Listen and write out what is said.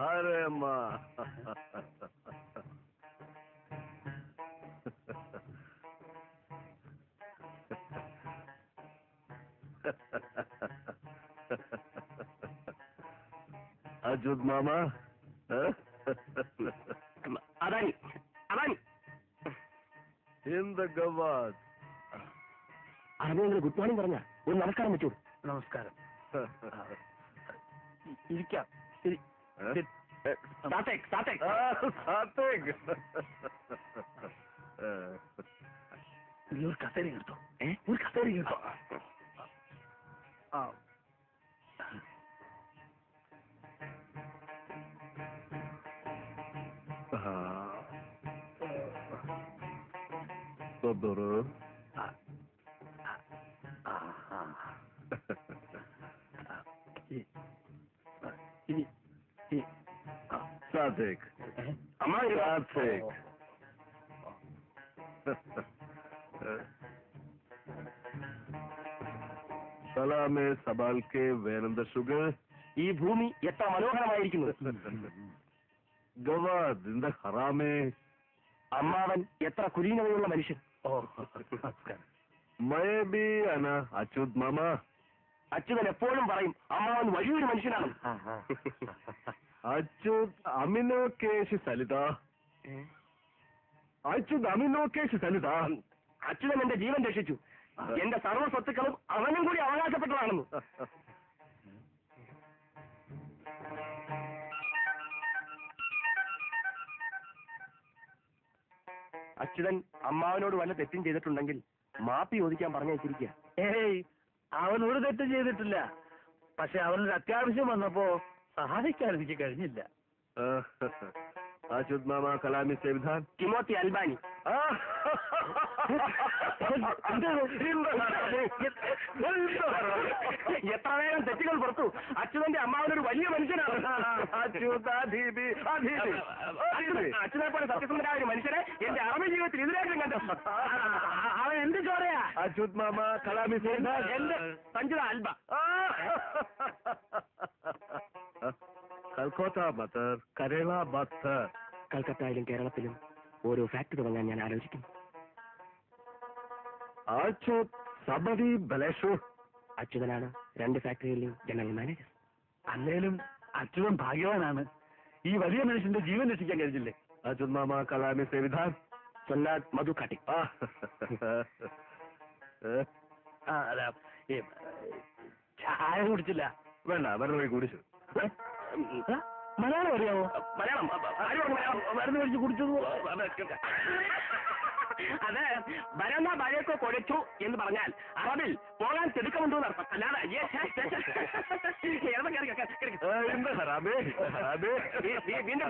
अरे माँ अजूद मामा അദാനി അദാനി എന്ത് ഗവാദ് അറിഞ്ഞെങ്കിൽ ഗുഡ് മോർണിംഗ് പറഞ്ഞ ഒരു നമസ്കാരം വെച്ചു. നമസ്കാരം. ഇരിക്കാം. ഒരു കസേര എടുത്തോ. ഒരു കസേര എടുത്തോ. Sadiq Salameh സബാൽക്കെ വേനന്ദ sugar. ഈ ഭൂമി എത്ര മനോഹരമായിരിക്കുന്നു. ഗവാദ് ഇന്ത ഹറാമേ. അമ്മാവൻ എത്ര കുലീനതയുള്ള മനുഷ്യൻ. മയ ബി അന അച്യുത് മാമ. അച്യുതൻ എപ്പോഴും പറയും അമ്മാവൻ വലിയൊരു മനുഷ്യനാണ്. അച്യുത് അമിനോ കേശ് സലിത. അച്യുത് അമിനോ കേശ് സലിത. അച്യുതൻ എന്റെ ജീവൻ രക്ഷിച്ചു. എന്റെ സർവ്വ സ്വത്തുക്കളും അവനും കൂടി അവകാശപ്പെട്ടതാണെന്ന്. അച്യുതൻ അമ്മാവനോട് വല്ല തെറ്റും ചെയ്തിട്ടുണ്ടെങ്കിൽ മാപ്പി ചോദിക്കാൻ പറഞ്ഞയച്ചിരിക്കുക. ഏയ്, അവനോട് തെറ്റ് ചെയ്തിട്ടില്ല. പക്ഷെ അവനൊരു അത്യാവശ്യം വന്നപ്പോ സഹായിക്കാൻ എനിക്ക് കഴിഞ്ഞില്ല. अच्युत मामा कलामी से विधान ടിമോത്തി അൽബാനി. എത്ര വേഗം തെറ്റുകൾ പുറത്തു. അച്യുതന്റെ അമ്മാവനൊരു വലിയ മനുഷ്യനാണ്. അച്യുതനെ പോലെ സത്യസന്ധരായ ഒരു മനുഷ്യരെ എന്റെ അറബി ജീവിതത്തിൽ ഇതിനായിട്ടും കണ്ടു. അവൻ എന്ത് ചോരയാ? अच्युत मामा कलामी से विधान എന്റെ സഞ്ജിത അൽബ. Calcutta butter, Kerala butter. കൽക്കത്തയിലും കേരളത്തിലും ഓരോ ഫാക്ടറി തുടങ്ങാൻ ഞാൻ ആലോചിക്കുന്നു. അച്യുത് സബരി ബലേഷു. അച്യുതനാണ് 2 ഫാക്ടറികളിലും ജനറൽ മാനേജർ. അല്ലേലും അച്യുതൻ ഭാഗ്യവാനാണ്. ഈ വലിയ മനുഷ്യന്റെ ജീവൻ രക്ഷിക്കാൻ കഴിഞ്ഞില്ലേ. अच्युत मामा कलामी से विधान സൊല്ലാദ് മധു കാട്ടി. ചായ കുടിച്ചില്ല. വേണ്ട, വെറുതെ കുടിച്ചു. മലയാളം അറിയാമോ? മലയാളം മരുന്ന് കഴിച്ച് കുടിച്ചത്. അത് ഭരണ ഭയക്കോ കൊഴച്ചു എന്ന് പറഞ്ഞാൽ അറബിൽ പോകാൻ തിടുക്കമുണ്ടോ എന്നർത്ഥം. അല്ലാതെ എന്താ ഹറാമേ? വീണ്ടും